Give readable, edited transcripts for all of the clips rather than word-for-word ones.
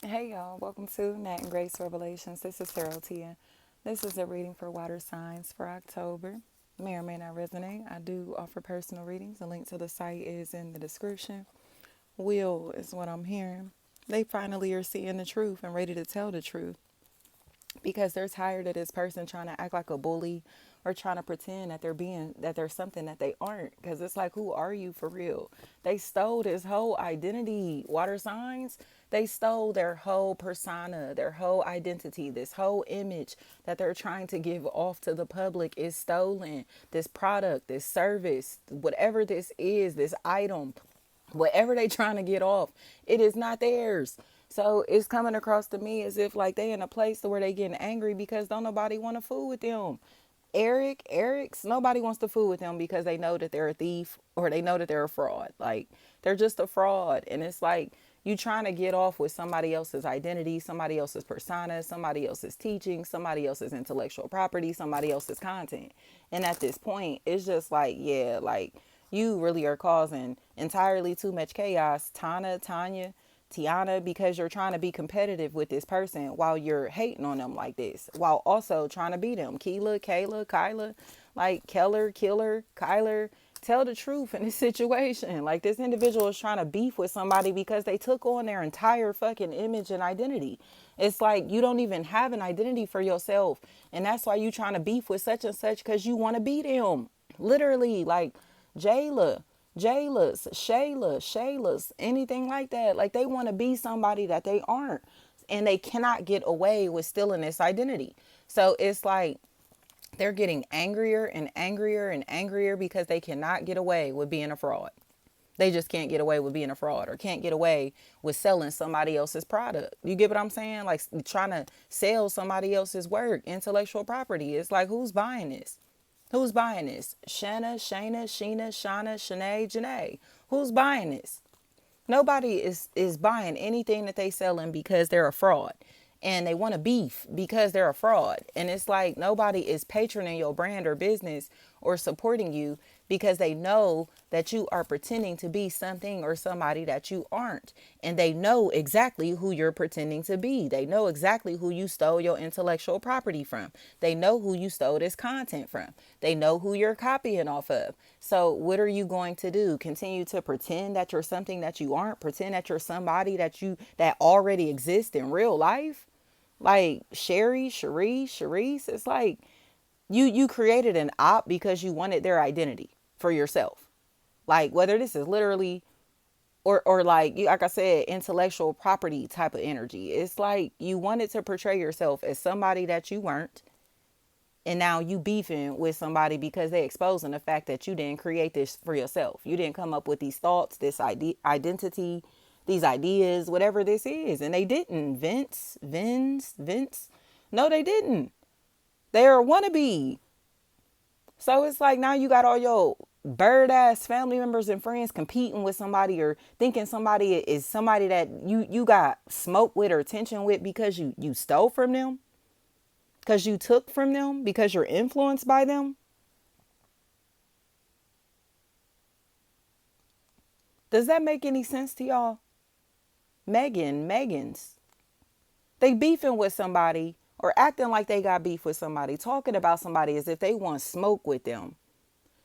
Hey y'all, welcome to Nat and Grace Revelations. This is Sarah Tia. This is a reading for water signs for October. May or may not resonate. I do offer personal readings. The link to the site is in the description. Will is what I'm hearing. They finally are seeing the truth and ready to tell the truth because they're tired of this person trying to act like a bully or trying to pretend that they're something that they aren't, because it's like, who are you for real? They stole this whole identity. Water signs, they stole their whole persona, their whole identity. This whole image that they're trying to give off to the public is stolen. This product, this service, whatever this is, this item, whatever they trying to get off, it is not theirs. So it's coming across to me as if like they in a place where they getting angry because don't nobody want to fool with them. Eric's, nobody wants to fool with them because they know that they're a thief or they know that they're a fraud. Like, they're just a fraud. And it's like you trying to get off with somebody else's identity, somebody else's persona, somebody else's teaching, somebody else's intellectual property, somebody else's content. And at this point, it's just like, yeah, like you really are causing entirely too much chaos, Tanya, Tiana, because you're trying to be competitive with this person while you're hating on them like this, while also trying to beat them. Keela, Kayla, Kyla, like Keller, Killer, Kyler, tell the truth in this situation. Like, this individual is trying to beef with somebody because they took on their entire fucking image and identity. It's like you don't even have an identity for yourself. And that's why you trying to beef with such and such, because you want to beat him. Literally, like Shayla's, anything like that. Like, they want to be somebody that they aren't. And they cannot get away with stealing this identity. So it's like they're getting angrier and angrier and angrier because they cannot get away with being a fraud. They just can't get away with being a fraud or can't get away with selling somebody else's product. You get what I'm saying? Like, trying to sell somebody else's work, intellectual property. It's like, who's buying this? Who's buying this? Shayna, Sheena, Shauna, Shanae, Janae. Who's buying this? Nobody is buying anything that they selling because they're a fraud. And they want to beef because they're a fraud. And it's like nobody is patroning your brand or business or supporting you because they know that you are pretending to be something or somebody that you aren't. And they know exactly who you're pretending to be. They know exactly who you stole your intellectual property from. They know who you stole this content from. They know who you're copying off of. So what are you going to do? Continue to pretend that you're something that you aren't? Pretend that you're somebody that already exists in real life? Like Sharice, it's like you created an op because you wanted their identity for yourself. Like, whether this is literally or like I said, intellectual property type of energy. It's like you wanted to portray yourself as somebody that you weren't, and now you beefing with somebody because they exposing the fact that you didn't create this for yourself. You didn't come up with these thoughts, this identity, these ideas, whatever this is. And they didn't. Vince. No, they didn't. They're a wannabe. So it's like now you got all your bird ass family members and friends competing with somebody or thinking somebody is somebody that you got smoke with or attention with because you stole from them, because you took from them, because you're influenced by them. Does that make any sense to y'all? Megans, they beefing with somebody or acting like they got beef with somebody, talking about somebody as if they want smoke with them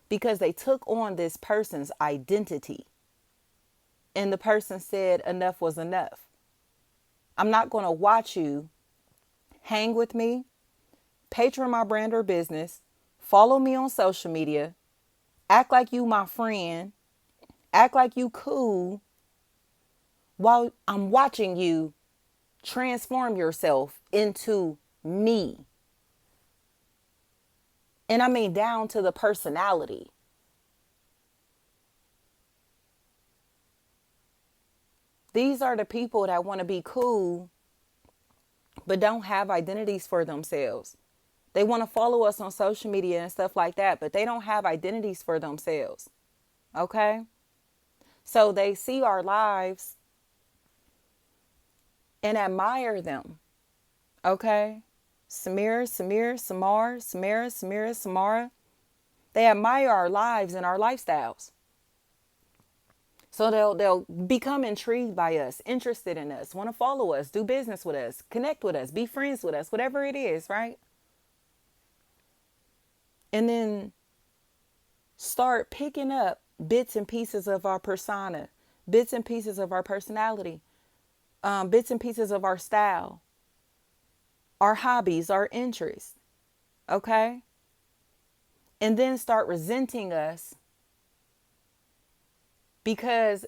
because they took on this person's identity. And the person said enough was enough. I'm not going to watch you hang with me, patron my brand or business, follow me on social media, act like you my friend, act like you cool, while I'm watching you transform yourself into me. And I mean down to the personality. These are the people that want to be cool but don't have identities for themselves. They want to follow us on social media and stuff like that, but they don't have identities for themselves. Okay? So they see our lives and admire them. Okay? Samara. They admire our lives and our lifestyles. So they'll become intrigued by us, interested in us, want to follow us, do business with us, connect with us, be friends with us, whatever it is, right? And then start picking up bits and pieces of our persona, bits and pieces of our personality, bits and pieces of our style, our hobbies, our interests, okay? And then start resenting us because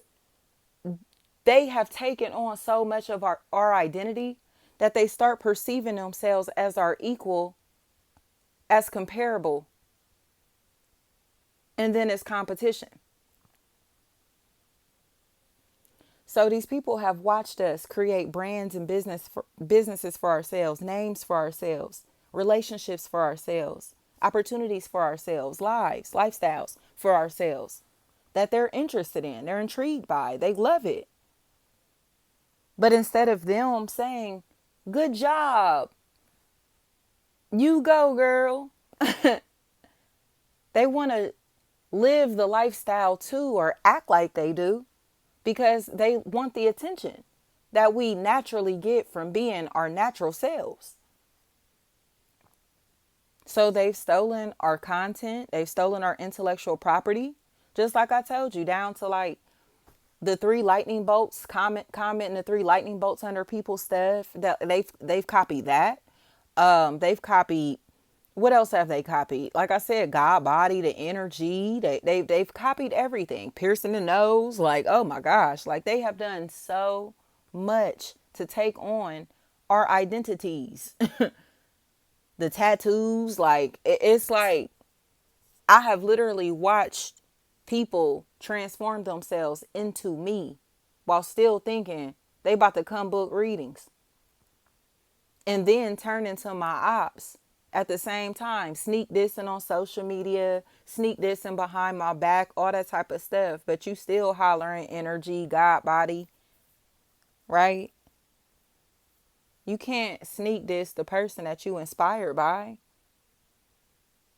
they have taken on so much of our identity that they start perceiving themselves as our equal, as comparable, and then it's competition. So these people have watched us create brands and businesses for ourselves, names for ourselves, relationships for ourselves, opportunities for ourselves, lives, lifestyles for ourselves that they're interested in, they're intrigued by, they love it. But instead of them saying, "Good job, you go, girl," they want to live the lifestyle too or act like they do because they want the attention that we naturally get from being our natural selves. So they've stolen our content, they've stolen our intellectual property, just like I told you, down to like the three lightning bolts, commenting the three lightning bolts under people's stuff. That they've copied that. They've copied, what else have they copied? Like I said, God body, the energy. They've copied everything. Piercing the nose, like, oh my gosh, like they have done so much to take on our identities. The tattoos, like it's like I have literally watched people transform themselves into me while still thinking they about to come book readings and then turn into my ops at the same time, sneak dissing on social media, sneak dissing behind my back, all that type of stuff, but you still hollering energy, God body, right? You can't sneak diss the person that you inspired by.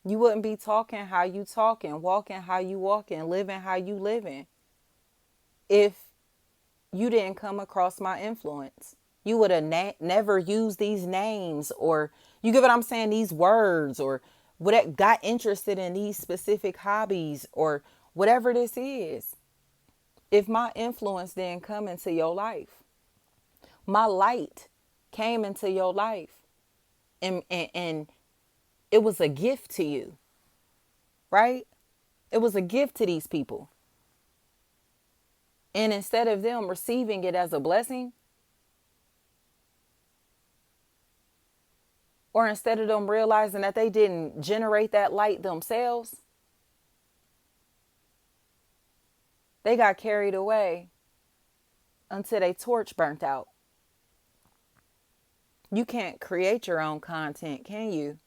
You wouldn't be talking how you talking, walking how you walking, living how you living if you didn't come across my influence. You would have never used these names, or you get what I'm saying, these words, or would have got interested in these specific hobbies or whatever this is. If my influence didn't come into your life, my light came into your life, and it was a gift to you, right? It was a gift to these people. And instead of them receiving it as a blessing, or instead of them realizing that they didn't generate that light themselves, they got carried away until their torch burnt out. You can't create your own content, can you?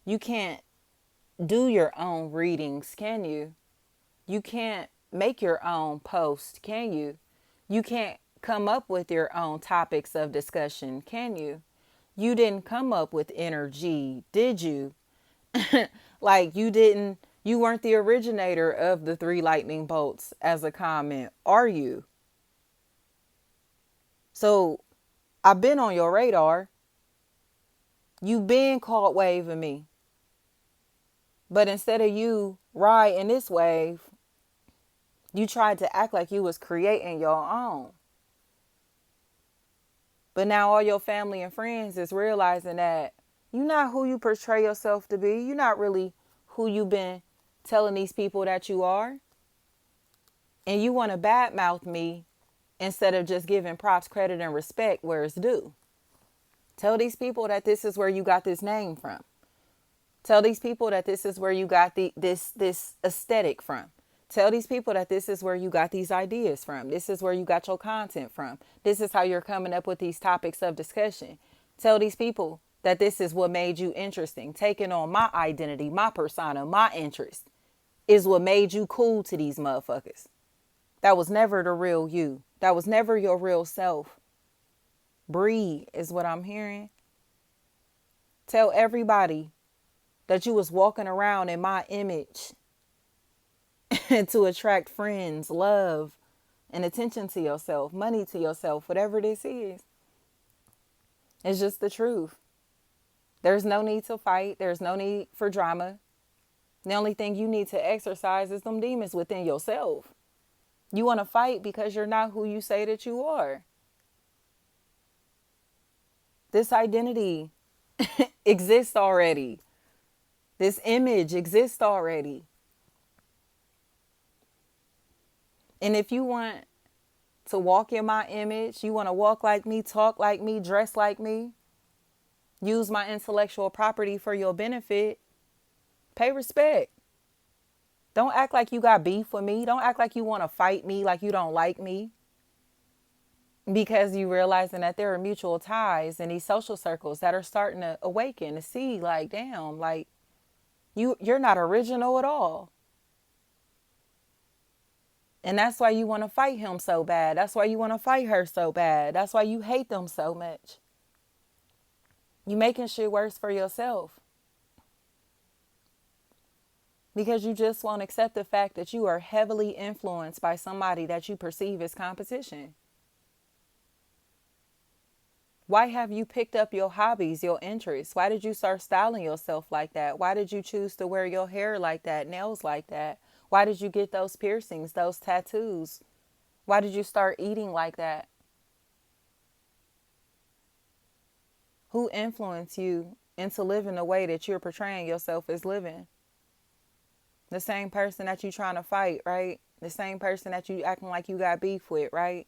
You can't do your own readings, can you? You can't make your own post, can you? You can't come up with your own topics of discussion, can you? You didn't come up with energy, did you? Like you weren't the originator of the three lightning bolts as a comment, are you? So I've been on your radar. You've been caught waving me. But instead of you riding this wave, you tried to act like you was creating your own. But now all your family and friends is realizing that you're not who you portray yourself to be. You're not really who you've been telling these people that you are. And you want to badmouth me instead of just giving props, credit, and respect where it's due. Tell these people that this is where you got this name from. Tell these people that this is where you got this aesthetic from. Tell these people that this is where you got these ideas from. This is where you got your content from. This is how you're coming up with these topics of discussion. Tell these people that this is what made you interesting. Taking on my identity, my persona, my interest is what made you cool to these motherfuckers. That was never the real you. That was never your real self. Breathe is what I'm hearing. Tell everybody that you was walking around in my image to attract friends, love, and attention to yourself, money to yourself, whatever this is. It's just the truth. There's no need to fight. There's no need for drama. The only thing you need to exercise is them demons within yourself. You want to fight because you're not who you say that you are. This identity exists already. This image exists already. And if you want to walk in my image, you want to walk like me, talk like me, dress like me, use my intellectual property for your benefit, pay respect. Don't act like you got beef with me. Don't act like you want to fight me, like you don't like me. Because you realizing that there are mutual ties in these social circles that are starting to awaken to see like, damn, like you're not original at all. And that's why you want to fight him so bad. That's why you want to fight her so bad. That's why you hate them so much. You making shit worse for yourself. Because you just won't accept the fact that you are heavily influenced by somebody that you perceive as competition. Why have you picked up your hobbies, your interests? Why did you start styling yourself like that? Why did you choose to wear your hair like that, nails like that? Why did you get those piercings, those tattoos? Why did you start eating like that? Who influenced you into living the way that you're portraying yourself as living? The same person that you trying to fight, right? The same person that you acting like you got beef with, right?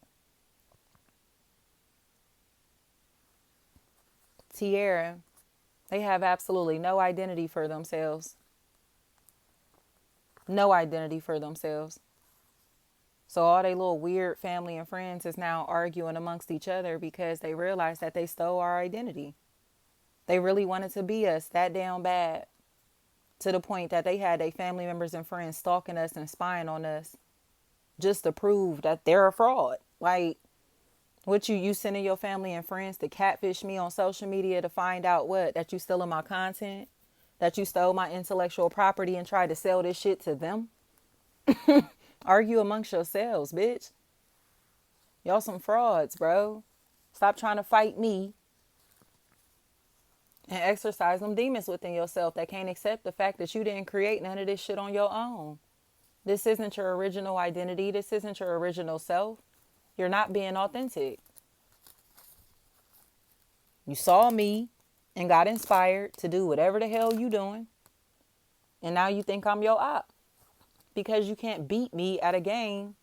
Tierra, they have absolutely no identity for themselves. No identity for themselves. So all they little weird family and friends is now arguing amongst each other because they realized that they stole our identity. They really wanted to be us that damn bad, to the point that they had their family members and friends stalking us and spying on us just to prove that they're a fraud. Like, what you sending your family and friends to catfish me on social media to find out what? That you stealing my content? That you stole my intellectual property and tried to sell this shit to them? Argue amongst yourselves, bitch. Y'all some frauds, bro. Stop trying to fight me and exercise them demons within yourself that can't accept the fact that you didn't create none of this shit on your own. This isn't your original identity. This isn't your original self. You're not being authentic. You saw me and got inspired to do whatever the hell you doing. And now you think I'm your op. Because you can't beat me at a game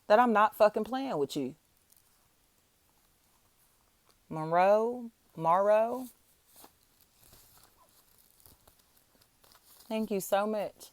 that I'm not fucking playing with you. Morrow. Thank you so much.